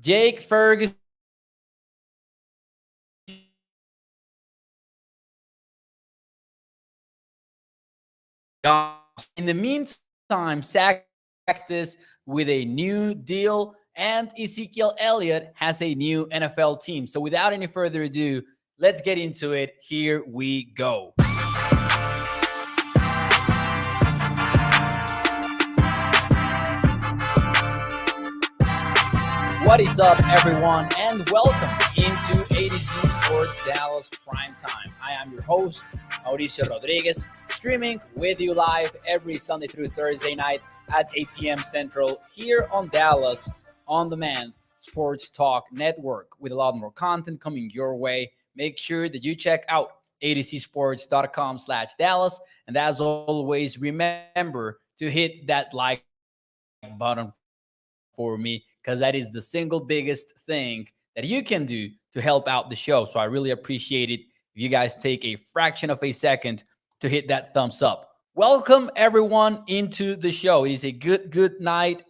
Jake Ferguson. In the meantime, Sack this with a new deal, and Ezekiel Elliott has a new NFL team. So without any further ado, let's get into it. Here we go. What is up, everyone, and welcome into ADC Sports Dallas Primetime. I am your host, Mauricio Rodriguez, streaming with you live every Sunday through Thursday night at 8 p.m. Central here on Dallas On Demand Sports Talk Network with a lot more content coming your way. Make sure that you check out adcsports.com/Dallas. And as always, remember to hit that like button for me, because that is the single biggest thing that you can do to help out the show. So I really appreciate it if you guys take a fraction of a second to hit that thumbs up. Welcome everyone into the show. It is a good night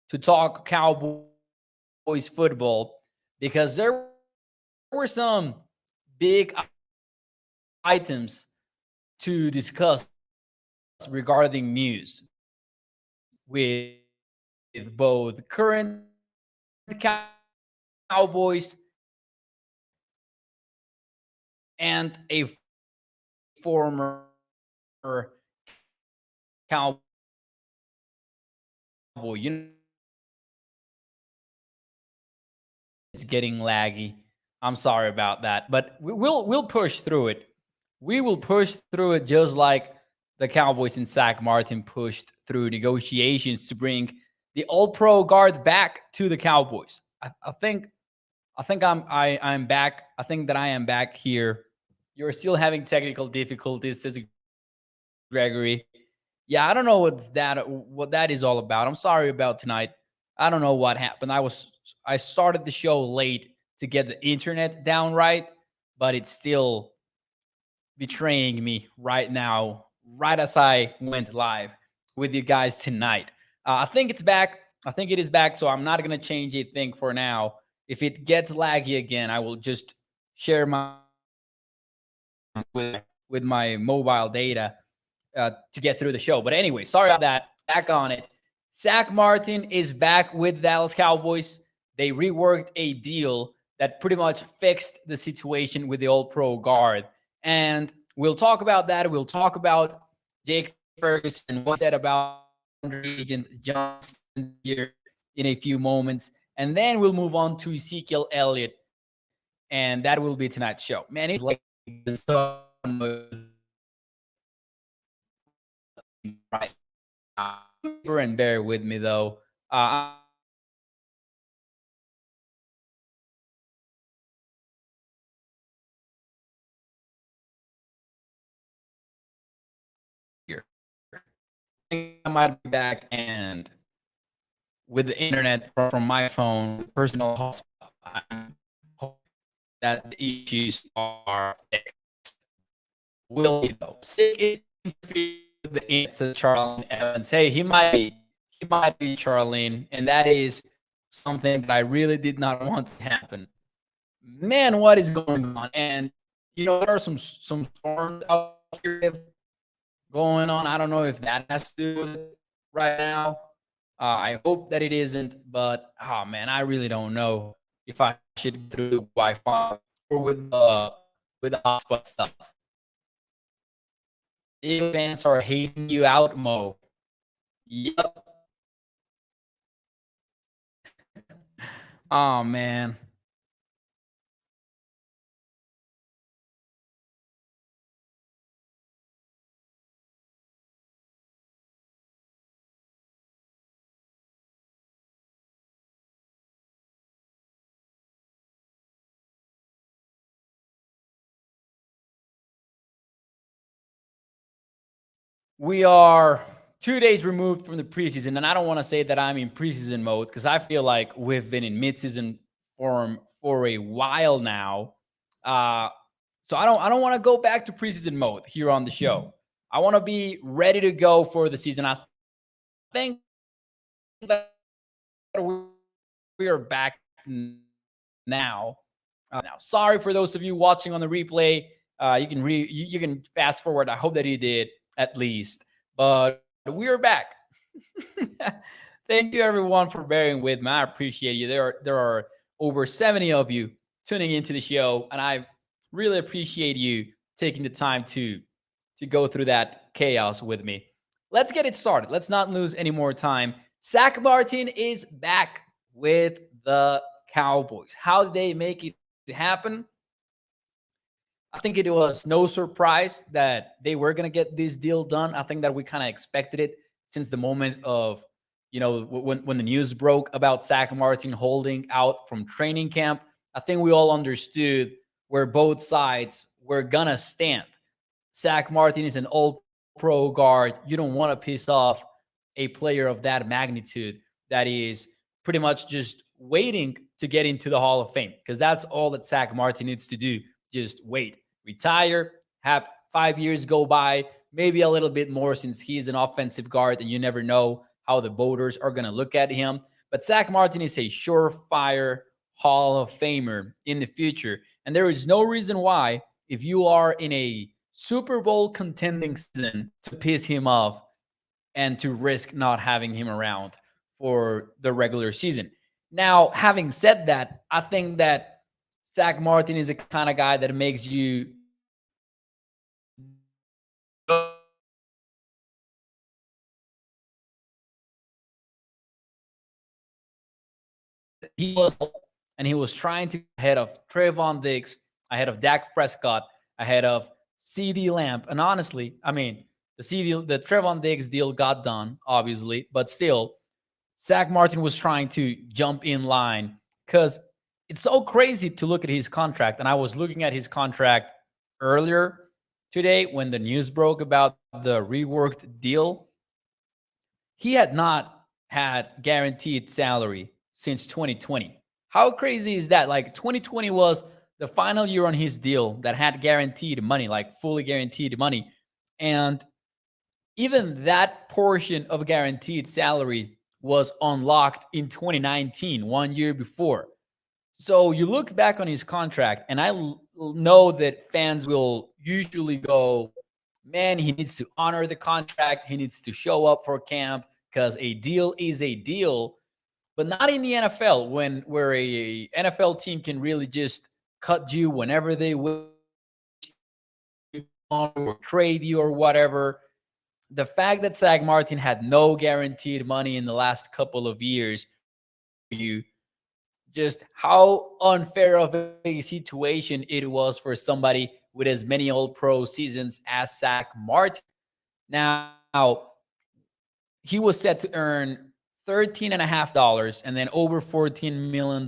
to talk Cowboys football because there were some big items to discuss regarding news with both current Cowboys and a former Cowboy. It's getting laggy. I'm sorry about that, but we'll push through it. We will push through it just like the Cowboys and Zack Martin pushed through negotiations to bring the All-Pro guard back to the Cowboys. I think I'm back. I think that I am back here. You're still having technical difficulties, says Gregory. Yeah, I don't know what that is all about. I'm sorry about tonight. I don't know what happened. I started the show late to get the internet down right, but it's still betraying me right now, right as I went live with you guys tonight. I think it's back. I think it is back, so I'm not going to change a thing for now. If it gets laggy again, I will just share my with my mobile data to get through the show. But anyway, sorry about that. Back on it. Zack Martin is back with Dallas Cowboys. They reworked a deal that pretty much fixed the situation with the All-Pro guard. And we'll talk about that. We'll talk about Jake Ferguson, what said about agent John Stephens here in a few moments. And then we'll move on to Ezekiel Elliott. And that will be tonight's show. Man, it's like right. And bear with me though. Here, I might be back, and with the internet from my phone, personal hotspot, I'm hoping that the issues are fixed. Will be though. Sick the internet, Charlene Evans. Hey, he might be Charlene, and that is something that I really did not want to happen. Man, what is going on? And there are some storms out here going on. I don't know if that has to do with it right now. I hope that it isn't, but man, I really don't know if I should do the Wi-Fi or with the hotspot stuff. If fans are hating you out, Mo. Yep. Oh man. We are 2 days removed from the preseason, and I don't want to say that I'm in preseason mode because I feel like we've been in midseason form for a while now. So I don't want to go back to preseason mode here on the show. I want to be ready to go for the season. I think that we are back now. Now, sorry for those of you watching on the replay. You can fast forward. I hope that you did at least. But we are back. Thank you everyone for bearing with me. I appreciate you. There are over 70 of you tuning into the show, and I really appreciate you taking the time to go through that chaos with me. Let's get it started. Let's not lose any more time. Zack Martin is back with the Cowboys. How did they make it happen? I think it was no surprise that they were going to get this deal done. I think that we kind of expected it since the moment of, when the news broke about Zack Martin holding out from training camp. I think we all understood where both sides were going to stand. Zack Martin is an all-pro guard. You don't want to piss off a player of that magnitude that is pretty much just waiting to get into the Hall of Fame, because that's all that Zack Martin needs to do. Just wait, retire, have 5 years go by, maybe a little bit more since he's an offensive guard and you never know how the voters are going to look at him. But Zack Martin is a surefire Hall of Famer in the future. And there is no reason why, if you are in a Super Bowl contending season, to piss him off and to risk not having him around for the regular season. Now, having said that, I think that Zack Martin is a kind of guy that makes you he was trying to ahead of Trayvon Diggs, ahead of Dak Prescott, ahead of CeeDee Lamb. And honestly, I mean, the Trayvon Diggs deal got done, obviously, but still, Zack Martin was trying to jump in line because it's so crazy to look at his contract. And I was looking at his contract earlier today when the news broke about the reworked deal. He had not had guaranteed salary since 2020. How crazy is that? Like 2020 was the final year on his deal that had guaranteed money, like fully guaranteed money. And even that portion of guaranteed salary was unlocked in 2019, 1 year before. So you look back on his contract, and I know that fans will usually go, man, he needs to honor the contract. He needs to show up for camp because a deal is a deal. But not in the NFL, where a NFL team can really just cut you whenever they wish or trade you or whatever. The fact that Zack Martin had no guaranteed money in the last couple of years, you just how unfair of a situation it was for somebody with as many all-pro seasons as Zack Martin. Now, he was set to earn $13.5 and then over $14 million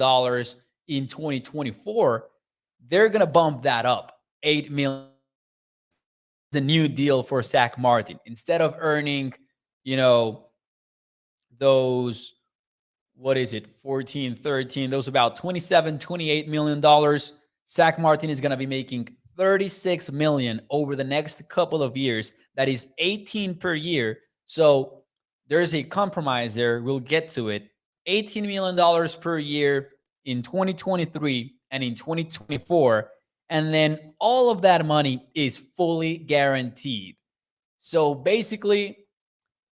in 2024. They're going to bump that up, $8 million. The new deal for Zack Martin. Instead of earning, those, what is it, 14, 13, those about $27, $28 million, Zack Martin is going to be making $36 million over the next couple of years. That is 18 per year. So there's a compromise there. We'll get to it. $18 million per year in 2023 and in 2024. And then all of that money is fully guaranteed. So basically,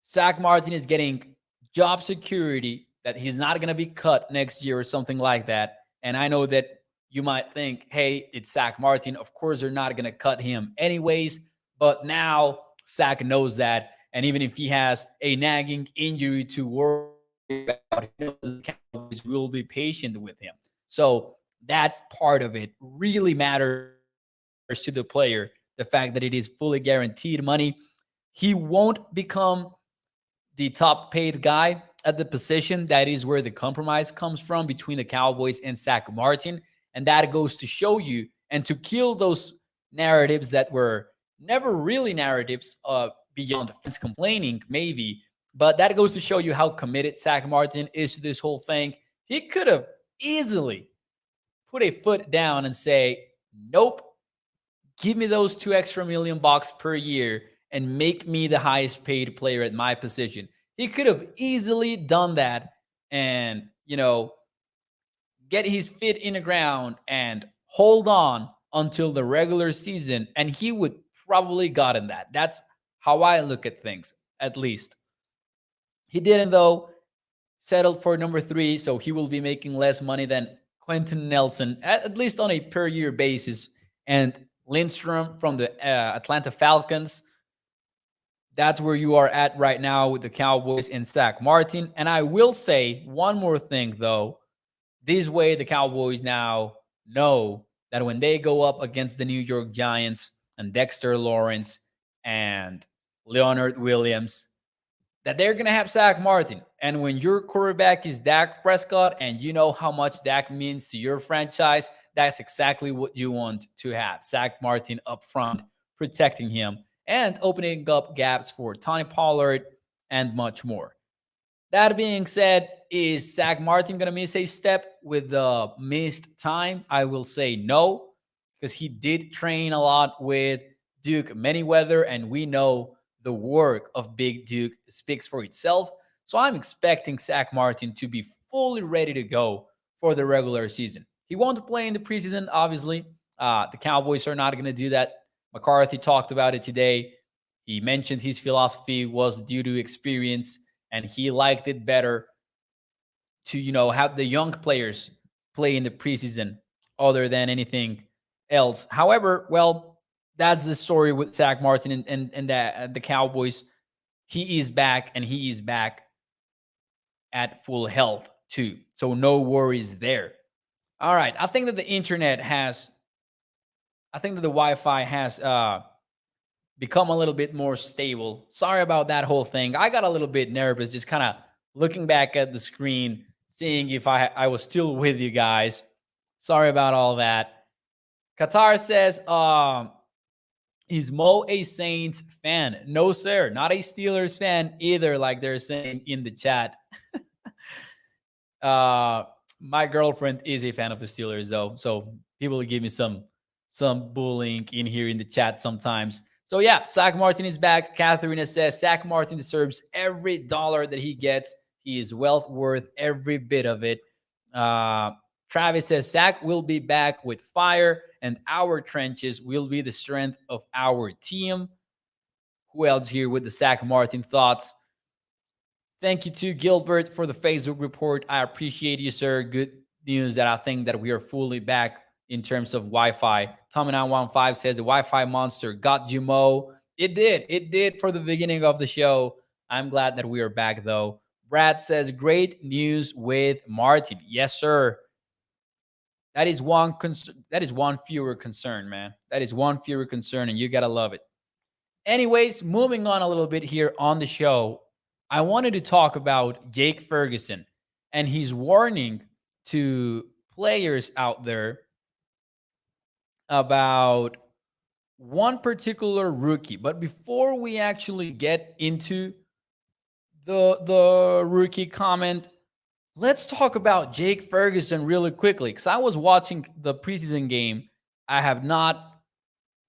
Zack Martin is getting job security that he's not going to be cut next year or something like that. And I know that you might think, hey, it's Zack Martin. Of course, they're not going to cut him anyways. But now Zack knows that. And even if he has a nagging injury to worry about, he knows the Cowboys will be patient with him. So that part of it really matters to the player. The fact that it is fully guaranteed money. He won't become the top paid guy at the position. That is where the compromise comes from between the Cowboys and Zack Martin. And that goes to show you and to kill those narratives that were never really narratives beyond fans complaining, maybe. But that goes to show you how committed Zack Martin is to this whole thing. He could have easily put a foot down and say, nope, give me those $2 extra million per year and make me the highest paid player at my position. He could have easily done that and, get his feet in the ground and hold on until the regular season, and he would probably gotten that. That's how I look at things, at least. He didn't, though. Settled for number 3, so he will be making less money than Quentin Nelson, at least on a per year basis. And Lindstrom from the Atlanta Falcons, that's where you are at right now with the Cowboys and Zack Martin. And I will say one more thing, though. This way, the Cowboys now know that when they go up against the New York Giants and Dexter Lawrence and Leonard Williams, that they're going to have Zack Martin. And when your quarterback is Dak Prescott and you know how much Dak means to your franchise, that's exactly what you want to have. Zack Martin up front, protecting him and opening up gaps for Tony Pollard and much more. That being said, is Zack Martin going to miss a step with the missed time? I will say no, because he did train a lot with Duke Manyweather, and we know the work of Big Duke speaks for itself. So I'm expecting Zack Martin to be fully ready to go for the regular season. He won't play in the preseason, obviously. The Cowboys are not going to do that. McCarthy talked about it today. He mentioned his philosophy was due to experience, and he liked it better to, have the young players play in the preseason other than anything else. However, well, that's the story with Zack Martin and the Cowboys. He is back, and he is back at full health too. So no worries there. All right. I think that the Wi-Fi has become a little bit more stable. Sorry about that whole thing. I got a little bit nervous just kind of looking back at the screen, seeing if I was still with you guys. Sorry about all that. Qatar says, is Mo a Saints fan? No, sir. Not a Steelers fan either, like they're saying in the chat. My girlfriend is a fan of the Steelers, though. So people give me some bullying in here in the chat sometimes. So yeah, Zack Martin is back. Katharina says Zack Martin deserves every dollar that he gets. He is well worth every bit of it. Travis says Zack will be back with fire, and our trenches will be the strength of our team. Who else here with the Zack Martin thoughts? Thank you to Gilbert for the Facebook report. I appreciate you, sir. Good news that I think that we are fully back in terms of Wi-Fi. Tommy915 says the Wi-Fi monster got you, Mo. It did. It did for the beginning of the show. I'm glad that we are back, though. Brad says great news with Martin. Yes, sir. That is one fewer concern, man. That is one fewer concern, and you gotta love it. Anyways, moving on a little bit here on the show, I wanted to talk about Jake Ferguson and his warning to players out there about one particular rookie. But before we actually get into the rookie comment, let's talk about Jake Ferguson really quickly, because I was watching the preseason game. I have not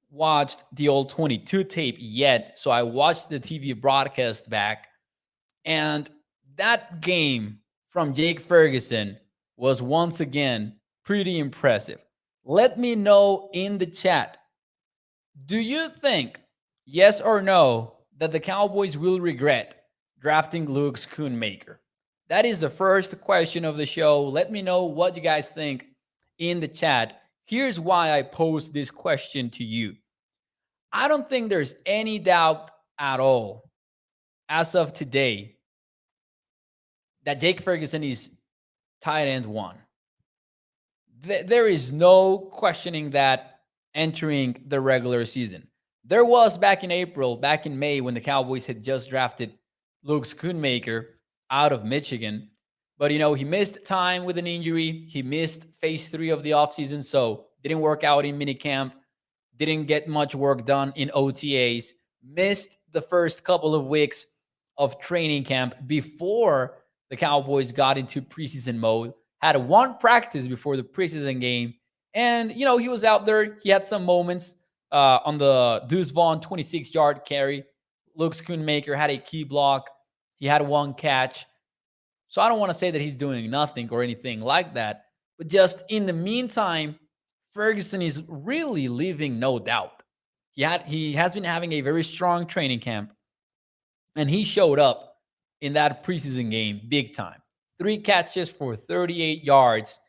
watched the old 22 tape yet, so I watched the TV broadcast back. And that game from Jake Ferguson was once again pretty impressive. Let me know in the chat, do you think, yes or no, that the Cowboys will regret drafting Luke Schoonmaker? That is the first question of the show. Let me know what you guys think in the chat. Here's why I posed this question to you. I don't think there's any doubt at all, as of today, that Jake Ferguson is tight end 1. There is no questioning that entering the regular season. There was back in May, when the Cowboys had just drafted Luke Schoonmaker out of Michigan. But, he missed time with an injury. He missed phase 3 of the offseason, so didn't work out in minicamp, didn't get much work done in OTAs, missed the first couple of weeks of training camp before the Cowboys got into preseason mode, had one practice before the preseason game. And, he was out there. He had some moments on the Deuce Vaughn 26-yard carry. Luke Schoonmaker had a key block. He had one catch. So I don't want to say that he's doing nothing or anything like that. But just in the meantime, Ferguson is really leaving no doubt. He has been having a very strong training camp, and he showed up in that preseason game big time. 3 catches for 38 yards.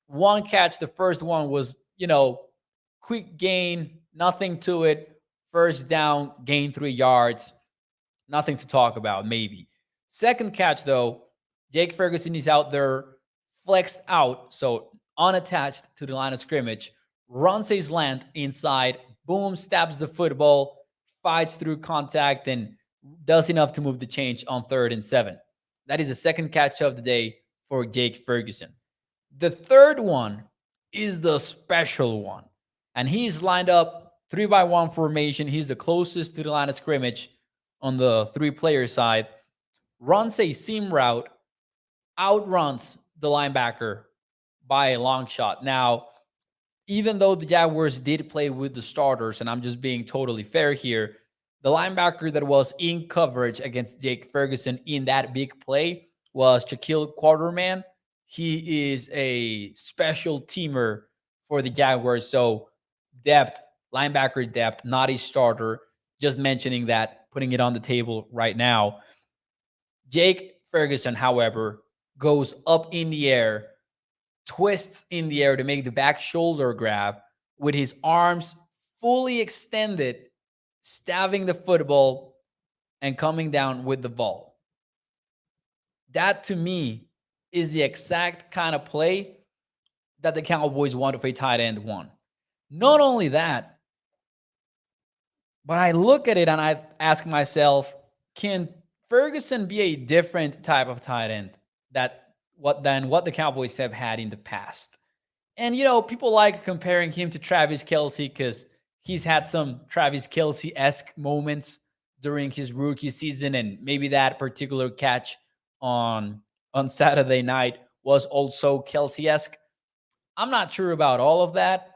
One catch, the first one was, quick gain, nothing to it. First down, gain 3 yards. Nothing to talk about, maybe. Second catch, though, Jake Ferguson is out there, flexed out, so unattached to the line of scrimmage, runs a slant inside, boom, stabs the football, fights through contact, and does enough to move the change on 3rd and 7. That is the second catch of the day for Jake Ferguson. The third one is the special one, and he's lined up 3-by-1 formation. He's the closest to the line of scrimmage on the 3-player side, runs a seam route, outruns the linebacker by a long shot. Now, even though the Jaguars did play with the starters, and I'm just being totally fair here, the linebacker that was in coverage against Jake Ferguson in that big play was Shaquille Quarterman. He is a special teamer for the Jaguars. So depth, linebacker depth, not a starter. Just mentioning that, putting it on the table right now. Jake Ferguson, however, goes up in the air, twists in the air to make the back shoulder grab with his arms fully extended, stabbing the football and coming down with the ball. That, to me, is the exact kind of play that the Cowboys want if a tight end won. Not only that, but I look at it and I ask myself, can Ferguson be a different type of tight end than what the Cowboys have had in the past? And, people like comparing him to Travis Kelce because he's had some Travis Kelce-esque moments during his rookie season, and maybe that particular catch on Saturday night was also Kelce-esque. I'm not sure about all of that,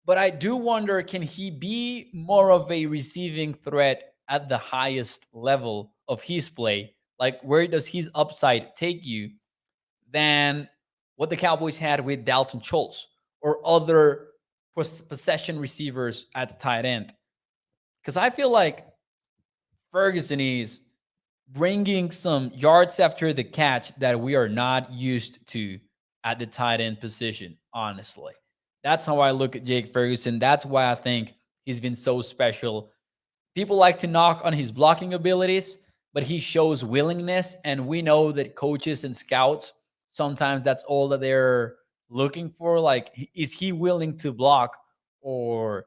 but I do wonder, can he be more of a receiving threat at the highest level of his play? Like, where does his upside take you than what the Cowboys had with Dalton Schultz or other possession receivers at the tight end? Because I feel like Ferguson is bringing some yards after the catch that we are not used to at the tight end position, honestly. That's how I look at Jake Ferguson. That's why I think he's been so special. People like to knock on his blocking abilities, but he shows willingness, and we know that coaches and scouts, sometimes that's all that they're looking for. Like, is he willing to block, or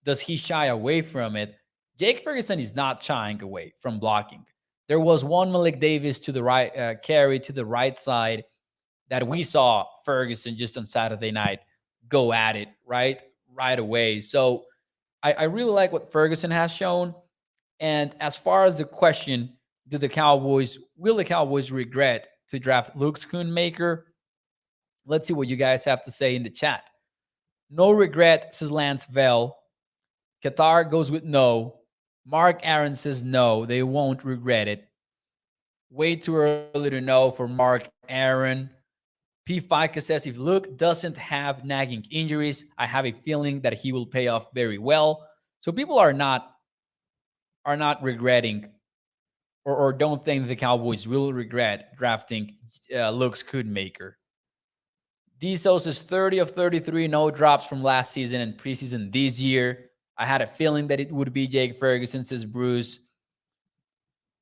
does he shy away from it? Jake Ferguson is not shying away from blocking. There was one Malik Davis to the right, carry to the right side that we saw Ferguson just on Saturday night go at it right away. So I really like what Ferguson has shown. And as far as the question, will the Cowboys regret to draft Luke Schoonmaker? Let's see what you guys have to say in the chat. No regret, says Lance Vell. Qatar goes with no. Mark Aaron says no, they won't regret it. Way too early to know for Mark Aaron. P. Fika says, if Luke doesn't have nagging injuries, I have a feeling that he will pay off very well. So people are not regretting or don't think the Cowboys will regret drafting Luke Schoonmaker. Diesel says 30 of 33, no drops from last season and preseason this year. I had a feeling that it would be Jake Ferguson, says Bruce.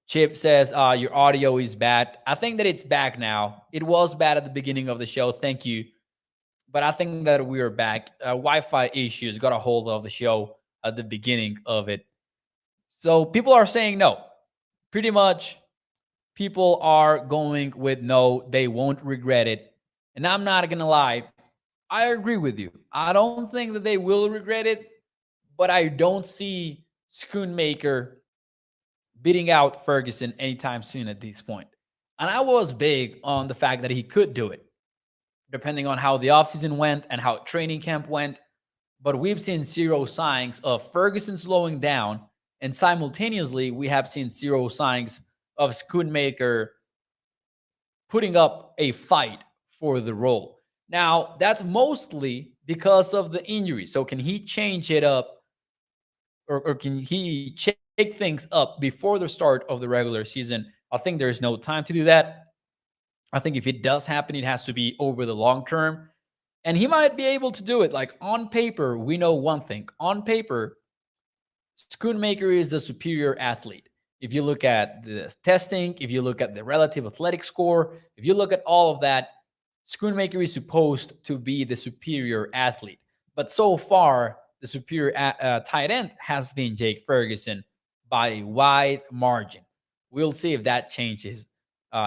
Chip says, your audio is bad. I think that it's back now. It was bad at the beginning of the show. Thank you. But I think that we are back. Wi-Fi issues got a hold of the show at the beginning of it. So people are saying no. Pretty much people are going with no. They won't regret it. And I'm not going to lie. I agree with you. I don't think that they will regret it. But I don't see Schoonmaker beating out Ferguson anytime soon at this point. And I was big on the fact that he could do it, depending on how the offseason went and how training camp went. But we've seen zero signs of Ferguson slowing down. And simultaneously, we have seen zero signs of Schoonmaker putting up a fight for the role. Now, that's mostly because of the injury. So, can he change it up, or can he shake things up before the start of the regular season? I think there's no time to do that. I think if it does happen, it has to be over the long term. And he might be able to do it. Like on paper, we know one thing. On paper, Schoonmaker is the superior athlete. If you look at the testing, if you look at the relative athletic score, if you look at all of that, Schoonmaker is supposed to be the superior athlete. But so far, the superior tight end has been Jake Ferguson by a wide margin. We'll see if that changes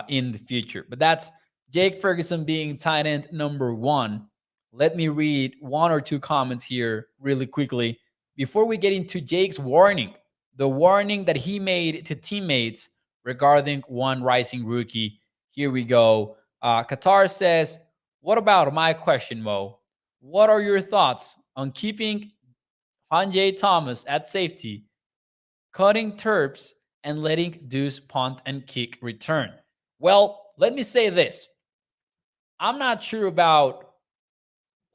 in the future. But that's Jake Ferguson being tight end number one. Let me read one or two comments here really quickly before we get into Jake's warning, the warning that he made to teammates regarding one rising rookie. Here we go. Qatar says, what about my question, Mo? What are your thoughts on keeping Hanjay Thomas at safety, cutting Terps, and letting Deuce punt and kick return? Well, let me say this. I'm not sure about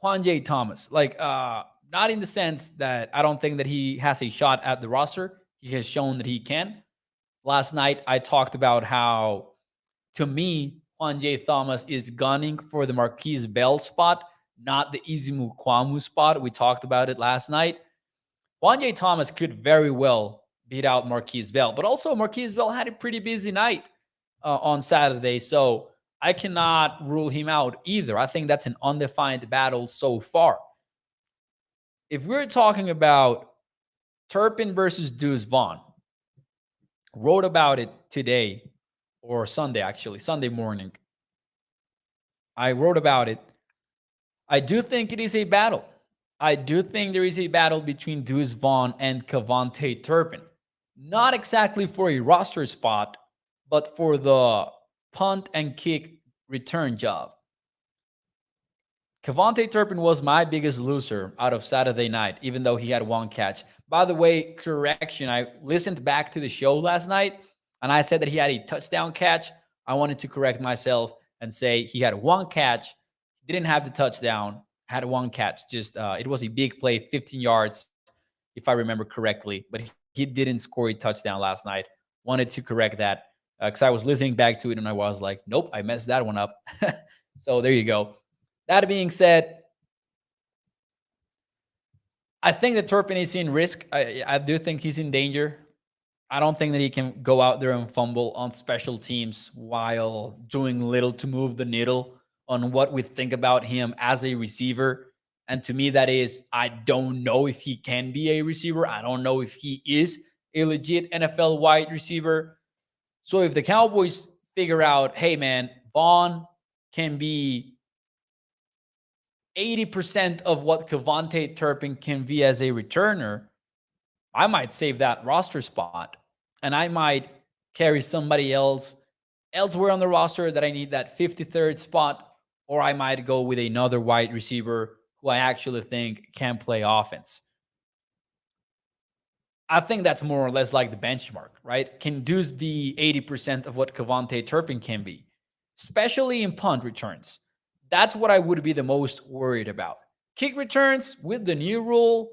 Hanjay Thomas. Not in the sense that I don't think that he has a shot at the roster. He has shown that he can. Last night, I talked about how, to me, Juan J. Thomas is gunning for the Marquise Bell spot, not the Izimu Kwamu spot. We talked about it last night. Juan J. Thomas could very well beat out Marquise Bell, but also Marquise Bell had a pretty busy night on Saturday, so I cannot rule him out either. I think that's an undefined battle so far. If we're talking about Turpin versus Deuce Vaughn, wrote about it today, or Sunday, actually, Sunday morning. I wrote about it. I do think it is a battle. I do think there is a battle between Deuce Vaughn and Cavante Turpin. Not exactly for a roster spot, but for the punt and kick return job. Cavante Turpin was my biggest loser out of Saturday night, even though he had one catch. By the way, correction, I listened back to the show last night, and I said that he had a touchdown catch. I wanted to correct myself and say he had one catch, didn't have the touchdown, had one catch. Just it was a big play, 15 yards, if I remember correctly, but he didn't score a touchdown last night. Wanted to correct that because I was listening back to it and I was like, nope, I messed that one up. So there you go. That being said, I think that Turpin is in risk. I do think he's in danger. I don't think that he can go out there and fumble on special teams while doing little to move the needle on what we think about him as a receiver. And to me, that is, I don't know if he can be a receiver. I don't know if he is a legit NFL wide receiver. So if the Cowboys figure out, hey, man, Vaughn can be 80% of what Cavante Turpin can be as a returner, I might save that roster spot and I might carry somebody else elsewhere on the roster that I need that 53rd spot, or I might go with another wide receiver who I actually think can play offense. I think that's more or less like the benchmark, right? Can Deuce be 80% of what Cavante Turpin can be, especially in punt returns? That's what I would be the most worried about. Kick returns with the new rule,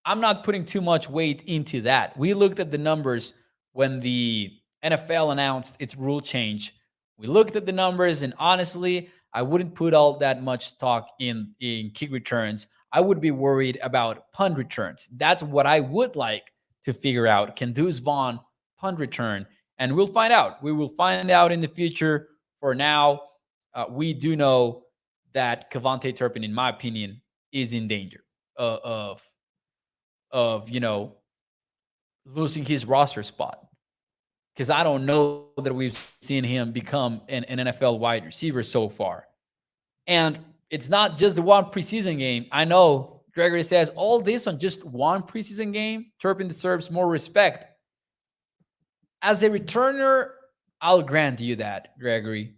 I'm not putting too much weight into that. We looked at the numbers when the NFL announced its rule change. We looked at the numbers, and honestly, I wouldn't put all that much stock in kick returns. I would be worried about punt returns. That's what I would like to figure out. Can Deuce Vaughn punt return? And we'll find out. We will find out in the future. For now, we do know that Cavante Turpin, in my opinion, is in danger of losing his roster spot, because I don't know that we've seen him become an NFL wide receiver so far. And it's not just the one preseason game. I know Gregory says all this on just one preseason game. Turpin deserves more respect. As a returner, I'll grant you that, Gregory.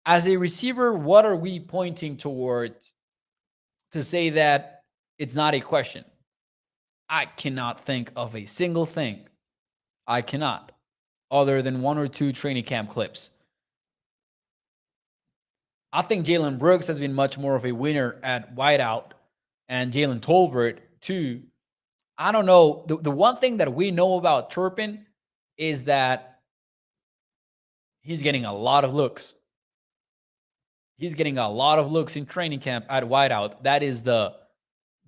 As a receiver, what are we pointing towards to say that it's not a question? I cannot think of a single thing. I cannot, other than one or two training camp clips. I think Jalen Brooks has been much more of a winner at wideout, and Jalen Tolbert too. I don't know. The one thing that we know about Turpin is that he's getting a lot of looks. He's getting a lot of looks in training camp at wideout. That is the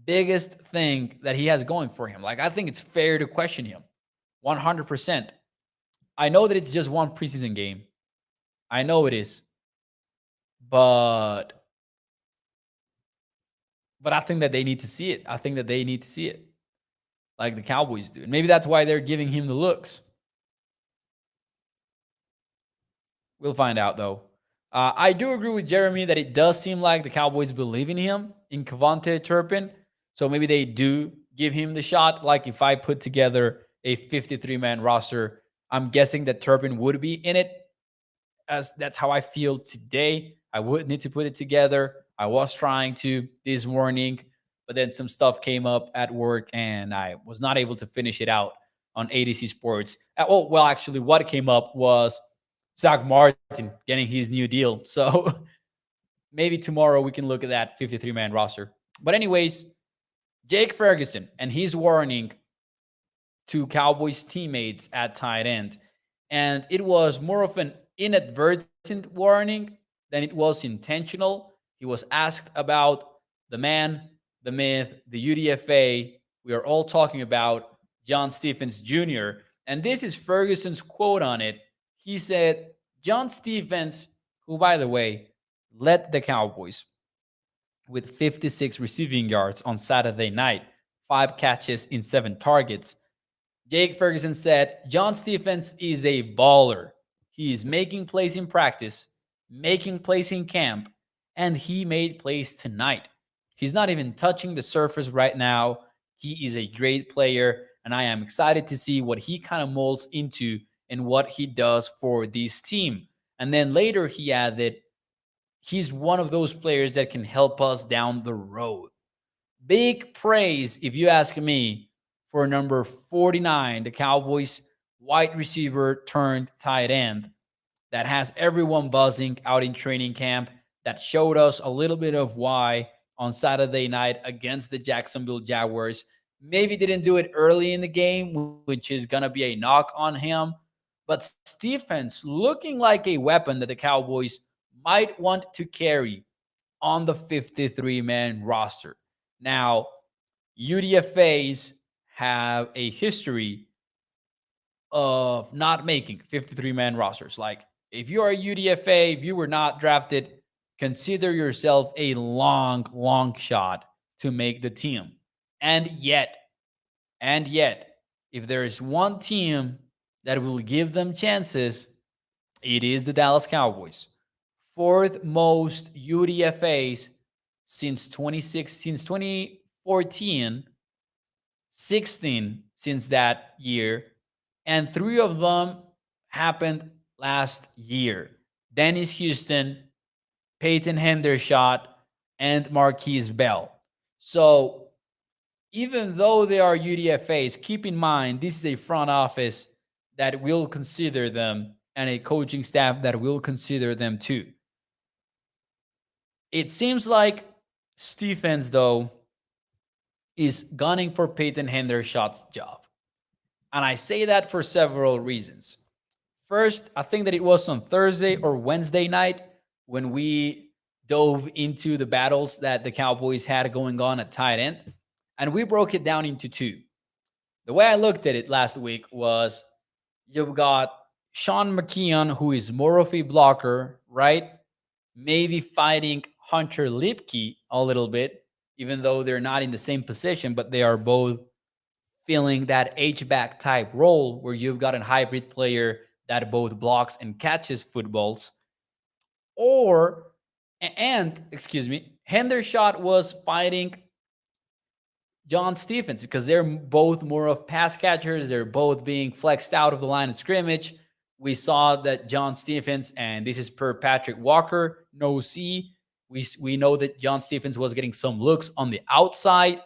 biggest thing that he has going for him. Like, I think it's fair to question him 100%. I know that it's just one preseason game. I know it is. But I think that they need to see it. I think that they need to see it like the Cowboys do. And maybe that's why they're giving him the looks. We'll find out, though. I do agree with Jeremy that it does seem like the Cowboys believe in him, in Kevontae Turpin. So maybe they do give him the shot. Like if I put together a 53-man roster, I'm guessing that Turpin would be in it. As that's how I feel today. I would need to put it together. I was trying to this morning, but then some stuff came up at work and I was not able to finish it out on ADC Sports. Well, actually, what came up was Zack Martin getting his new deal. So maybe tomorrow we can look at that 53-man roster. But anyways, Jake Ferguson and his warning to Cowboys teammates at tight end. And it was more of an inadvertent warning than it was intentional. He was asked about the man, the myth, the UDFA. We are all talking about John Stephens Jr. And this is Ferguson's quote on it. He said, John Stephens, who, by the way, led the Cowboys with 56 receiving yards on Saturday night, 5 catches in 7 targets. Jake Ferguson said, John Stephens is a baller. He is making plays in practice, making plays in camp, and he made plays tonight. He's not even touching the surface right now. He is a great player, and I am excited to see what he kind of molds into and what he does for this team. And then later he added, he's one of those players that can help us down the road. Big praise, if you ask me, for number 49, the Cowboys wide receiver turned tight end that has everyone buzzing out in training camp, that showed us a little bit of why on Saturday night against the Jacksonville Jaguars. Maybe didn't do it early in the game, which is going to be a knock on him. But Stephens looking like a weapon that the Cowboys might want to carry on the 53-man roster. Now, UDFAs have a history of not making 53-man rosters. Like, if you are a UDFA, if you were not drafted, consider yourself a long shot to make the team. And yet, if there is one team that will give them chances, it is the Dallas Cowboys. 4th most UDFAs since 2014, 16 since that year, and 3 of them happened last year. Dennis Houston, Peyton Hendershot, and Marquise Bell. So even though they are UDFAs, keep in mind this is a front office that will consider them and a coaching staff that will consider them too. It seems like Stephens, though, is gunning for Peyton Hendershot's job. And I say that for several reasons. First, I think that it was on Thursday or Wednesday night when we dove into the battles that the Cowboys had going on at tight end. And we broke it down into 2. The way I looked at it last week was you've got Sean McKeon, who is more of a blocker, right? Maybe fighting Hunter Lipke a little bit, even though they're not in the same position, but they are both filling that H-back type role where you've got a hybrid player that both blocks and catches footballs. Hendershot was fighting John Stephens because they're both more of pass catchers. They're both being flexed out of the line of scrimmage. We saw that John Stephens, and this is per Patrick Walker, no C. We know that John Stephens was getting some looks on the outside.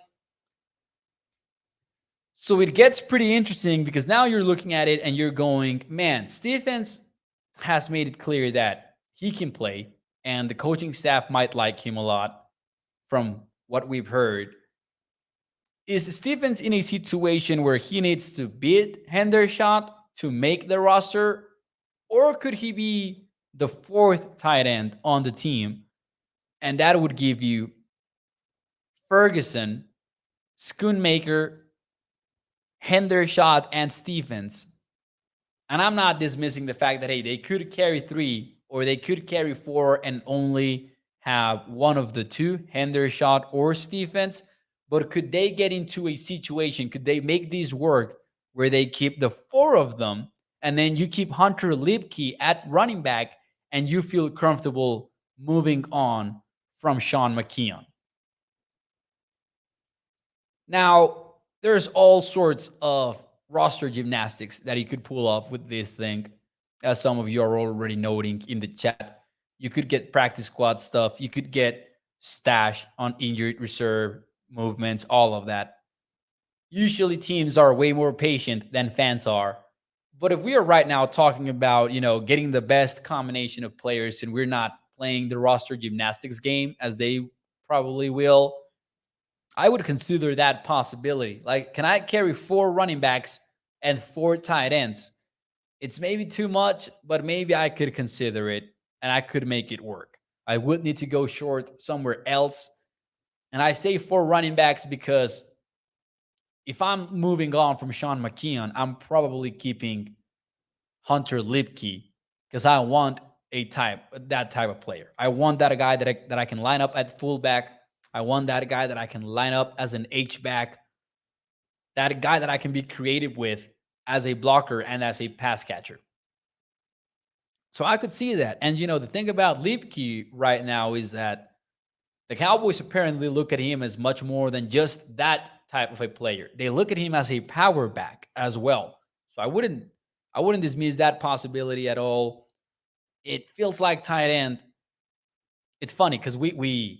So it gets pretty interesting because now you're looking at it and you're going, man, Stephens has made it clear that he can play. and the coaching staff might like him a lot from what we've heard. Is Stephens in a situation where he needs to beat Hendershot to make the roster, or could he be the fourth tight end on the team? And that would give you Ferguson, Schoonmaker, Hendershot, and Stephens. And I'm not dismissing the fact that, hey, they could carry three or they could carry four and only have one of the two, Hendershot or Stephens. But could they get into a situation? Could they make these work where they keep the four of them and then you keep Hunter Lipke at running back and you feel comfortable moving on from Sean McKeon? Now, there's all sorts of roster gymnastics that you could pull off with this thing, as some of you are already noting in the chat. You could get practice squad stuff. You could get stash on injured reserve movements, all of that. Usually teams are way more patient than fans are. But if we are right now talking about, getting the best combination of players and we're not playing the roster gymnastics game as they probably will, I would consider that possibility. Like, can I carry four running backs and four tight ends? It's maybe too much, but maybe I could consider it and I could make it work. I would need to go short somewhere else. And I say four running backs because if I'm moving on from Sean McKeon, I'm probably keeping Hunter Lipke because I want that type of player. I want that guy that I can line up at fullback. I want that guy that I can line up as an H-back. That guy that I can be creative with as a blocker and as a pass catcher. So I could see that. And, the thing about Lipke right now is that the Cowboys apparently look at him as much more than just that type of a player. They look at him as a power back as well. So I wouldn't dismiss that possibility at all. It feels like tight end. It's funny because we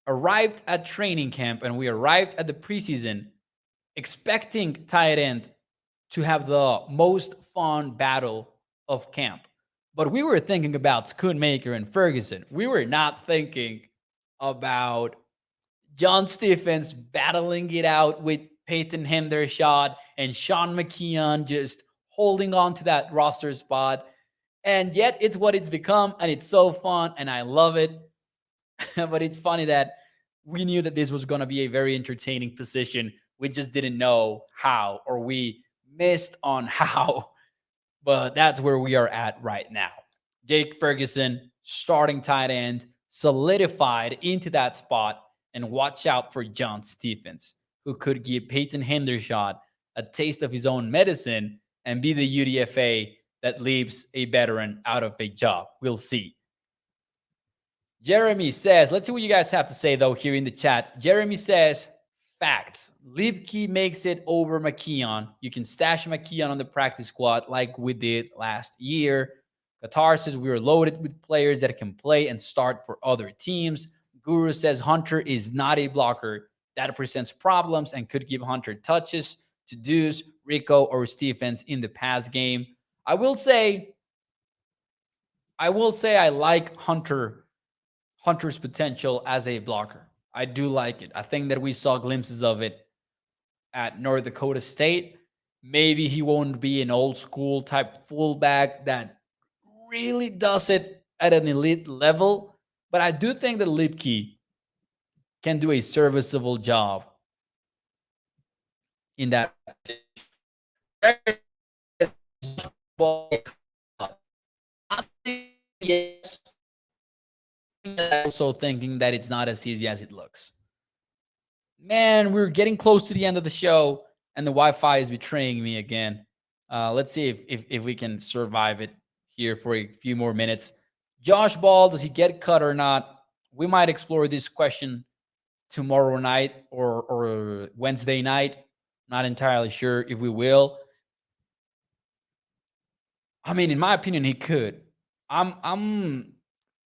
arrived at training camp and we arrived at the preseason expecting tight end to have the most fun battle of camp. But we were thinking about Schoonmaker and Ferguson. We were not thinking about John Stephens battling it out with Peyton Hendershot and Sean McKeon just holding on to that roster spot. And yet it's what it's become, and it's so fun, and I love it. But it's funny that we knew that this was going to be a very entertaining position. We just didn't know how, or we missed on how. But that's where we are at right now. Jake Ferguson, starting tight end, solidified into that spot. And watch out for John Stephens, who could give Peyton Hendershot a taste of his own medicine and be the UDFA that leaves a veteran out of a job. We'll see. Jeremy says, let's see what you guys have to say, though, here in the chat. Jeremy says, facts. Lipke makes it over McKeon. You can stash McKeon on the practice squad like we did last year. Qatar says we were loaded with players that can play and start for other teams. Guru says Hunter is not a blocker. That presents problems and could give Hunter touches to Deuce, Rico, or Stephens in the pass game. I will say I like Hunter's potential as a blocker. I do like it. I think that we saw glimpses of it at North Dakota State. Maybe he won't be an old school type fullback that really does it at an elite level. But I do think that Lipke can do a serviceable job in that. Yes. Also thinking that it's not as easy as it looks. Man, we're getting close to the end of the show, and the Wi-Fi is betraying me again. Let's see if we can survive it here for a few more minutes. Josh Ball, does he get cut or not? We might explore this question tomorrow night or Wednesday night. Not entirely sure if we will. I mean, in my opinion, he could. I'm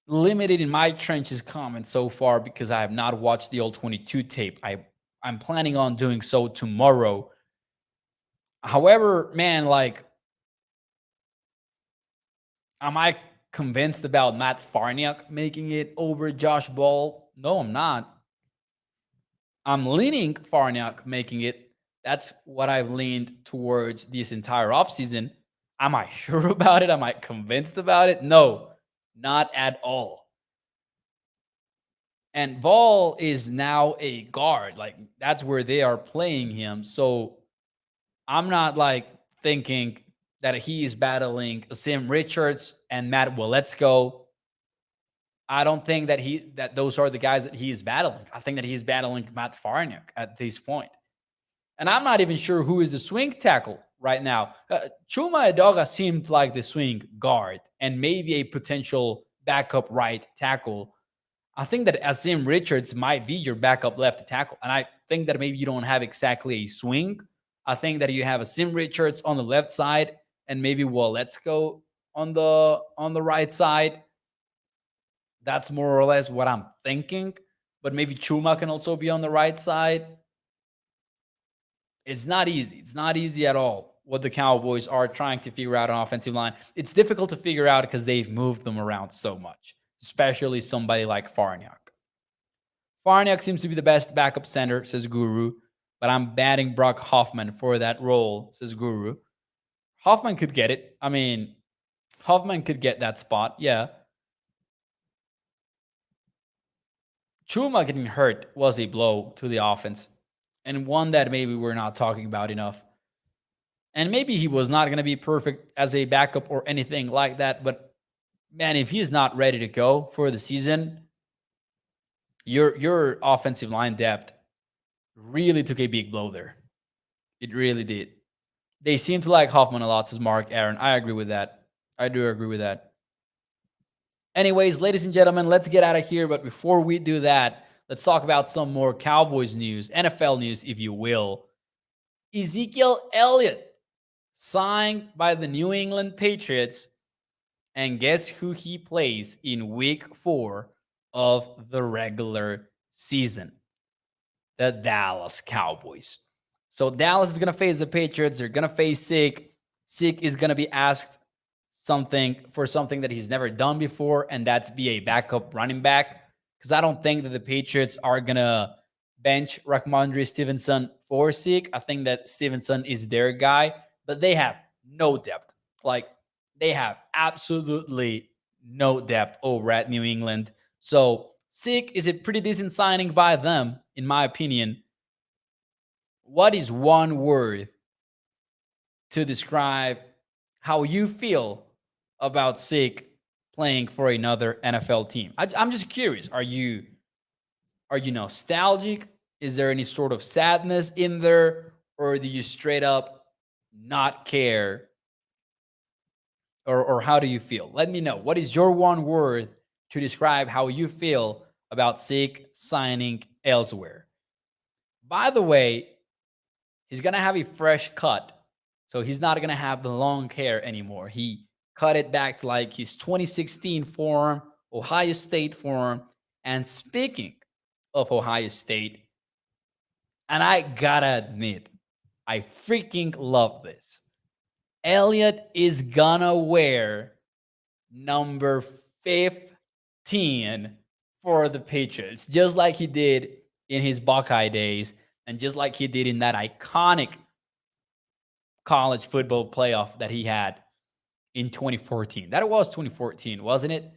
limited in my trenches comments so far because I have not watched the old 22 tape. I'm planning on doing so tomorrow. However, man, like, am I convinced about Matt Farniok making it over Josh Ball. No, I'm not. I'm leaning Farniok making it. That's what I've leaned towards this entire offseason. Am I sure about it? Am I convinced about it? No, not at all. And Ball is now a guard. Like, that's where they are playing him. So I'm not like thinking that he is battling Sim Richards and Matt Waletzko. I don't think that those are the guys that he is battling. I think that he's battling Matt Farniok at this point. And I'm not even sure who is the swing tackle right now. Chuma Edoga seemed like the swing guard and maybe a potential backup right tackle. I think that Asim Richards might be your backup left tackle. And I think that maybe you don't have exactly a swing. I think that you have Asim Richards on the left side and maybe Waletzko on the right side. That's more or less what I'm thinking. But maybe Chuma can also be on the right side. It's not easy. It's not easy at all what the Cowboys are trying to figure out on offensive line. It's difficult to figure out because they've moved them around so much, especially somebody like Farniok. Farniok seems to be the best backup center, says Guru, but I'm batting Brock Hoffman for that role, says Guru. Hoffman could get it. I mean, Hoffman could get that spot, yeah. Chuma getting hurt was a blow to the offense, and one that maybe we're not talking about enough. And maybe he was not going to be perfect as a backup or anything like that. But man, if he's not ready to go for the season, your offensive line depth really took a big blow there. It really did. They seem to like Hoffman a lot, says Mark Aaron. I agree with that. I do agree with that. Anyways, ladies and gentlemen, let's get out of here. But before we do that, let's talk about some more Cowboys news, NFL news, if you will. Ezekiel Elliott signed by the New England Patriots. And guess who he plays in week 4 of the regular season? The Dallas Cowboys. So Dallas is going to face the Patriots. They're going to face Zeke. Zeke is going to be asked something that he's never done before, and that's be a backup running back. Because I don't think that the Patriots are going to bench Ramondre Stevenson for Zeke. I think that Stevenson is their guy, but they have no depth. Like, they have absolutely no depth over at New England. So Zeke is a pretty decent signing by them, in my opinion. What is one word to describe how you feel about Zeke playing for another NFL team? I'm just curious. Are you nostalgic? Is there any sort of sadness in there? Or do you straight up not care? Or how do you feel? Let me know. What is your one word to describe how you feel about Zeke signing elsewhere? By the way, he's going to have a fresh cut. So he's not going to have the long hair anymore. He cut it back to like his 2016 form, Ohio State form. And speaking of Ohio State, and I gotta admit, I freaking love this. Elliott is gonna wear number 15 for the Patriots, just like he did in his Buckeye days, and just like he did in that iconic college football playoff that he had in 2014. That was 2014, wasn't it?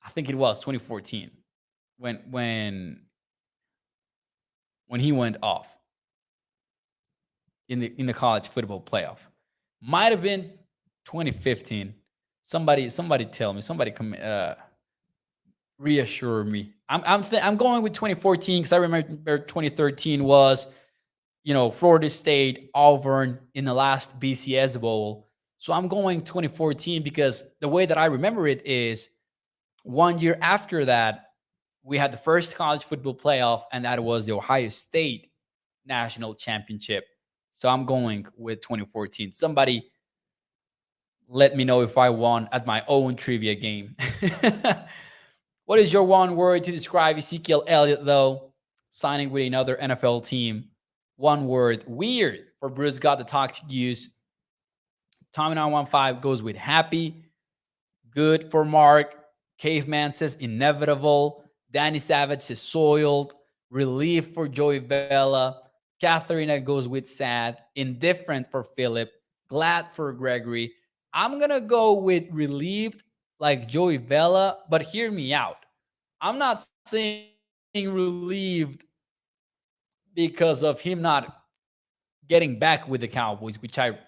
I think it was 2014 when he went off in the college football playoff. Might have been 2015. Somebody tell me. Somebody come reassure me. I'm going with 2014 because I remember 2013 was, Florida State, Auburn in the last BCS Bowl. So I'm going 2014 because the way that I remember it is 1 year after that, we had the first college football playoff, and that was the Ohio State National Championship. So I'm going with 2014. Somebody let me know if I won at my own trivia game. What is your one word to describe Ezekiel Elliott, though, signing with another NFL team? One word. Weird for Bruce Got the Toxic Use. Tommy915 goes with happy. Good for Mark. Caveman says inevitable. Danny Savage says soiled. Relief for Joey Vela. Katharina goes with sad. Indifferent for Philip. Glad for Gregory. I'm going to go with relieved like Joey Vela, but hear me out. I'm not saying relieved because of him not getting back with the Cowboys, which I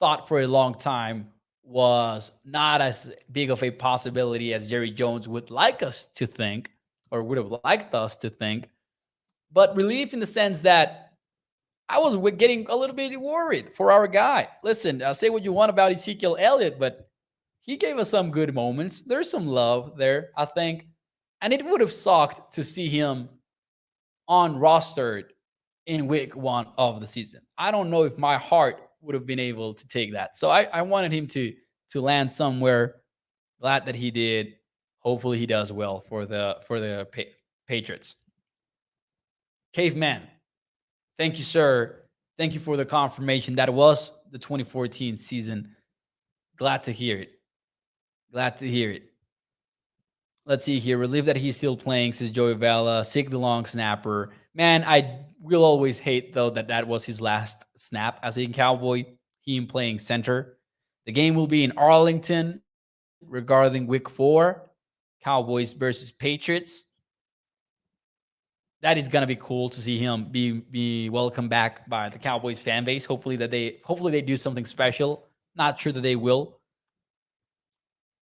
thought for a long time was not as big of a possibility as Jerry Jones would like us to think, or would have liked us to think. But relief in the sense that I was getting a little bit worried for our guy. Listen, say what you want about Ezekiel Elliott, but he gave us some good moments. There's some love there, I think. And it would have sucked to see him on rostered in week 1 of the season. I don't know if my heart would have been able to take that. So I wanted him to land somewhere. Glad that he did. Hopefully he does well for the Patriots. Caveman, thank you, sir. Thank you for the confirmation. That was the 2014 season. Glad to hear it. Glad to hear it. Let's see here. Relief that he's still playing, says Joey Vela. Sick the long snapper. Man, I will always hate, though, that was his last snap as a Cowboy. Him playing center. The game will be in Arlington regarding week 4. Cowboys versus Patriots. That is going to be cool to see him be welcomed back by the Cowboys fan base. Hopefully they do something special. Not sure that they will,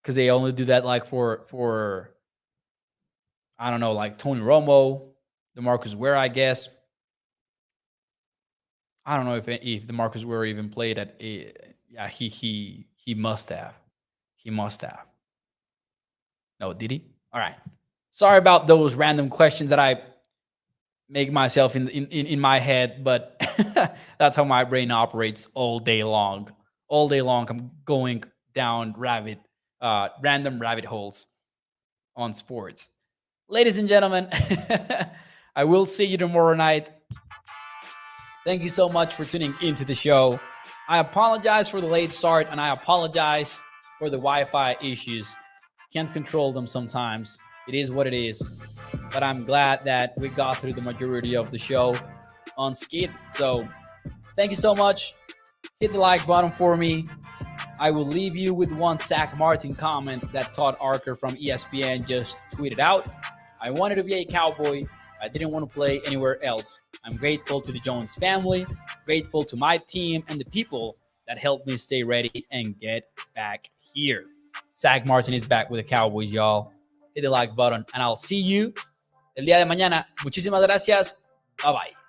because they only do that like for I don't know, like Tony Romo, DeMarcus Ware, I guess. I don't know if DeMarcus Ware even played at a. Yeah, he must have. He must have. No, did he? All right. Sorry about those random questions that I make myself in my head, but that's how my brain operates all day long. All day long, I'm going down random rabbit holes on sports. Ladies and gentlemen, I will see you tomorrow night. Thank you so much for tuning into the show. I apologize for the late start, and I apologize for the Wi-Fi issues. Can't control them sometimes. It is what it is. But I'm glad that we got through the majority of the show unscathed. So thank you so much. Hit the like button for me. I will leave you with one Zack Martin comment that Todd Arker from ESPN just tweeted out. I wanted to be a Cowboy. I didn't want to play anywhere else. I'm grateful to the Jones family, grateful to my team and the people that helped me stay ready and get back here. Zack Martin is back with the Cowboys, y'all. Hit the like button, and I'll see you el día de mañana. Muchísimas gracias. Bye-bye.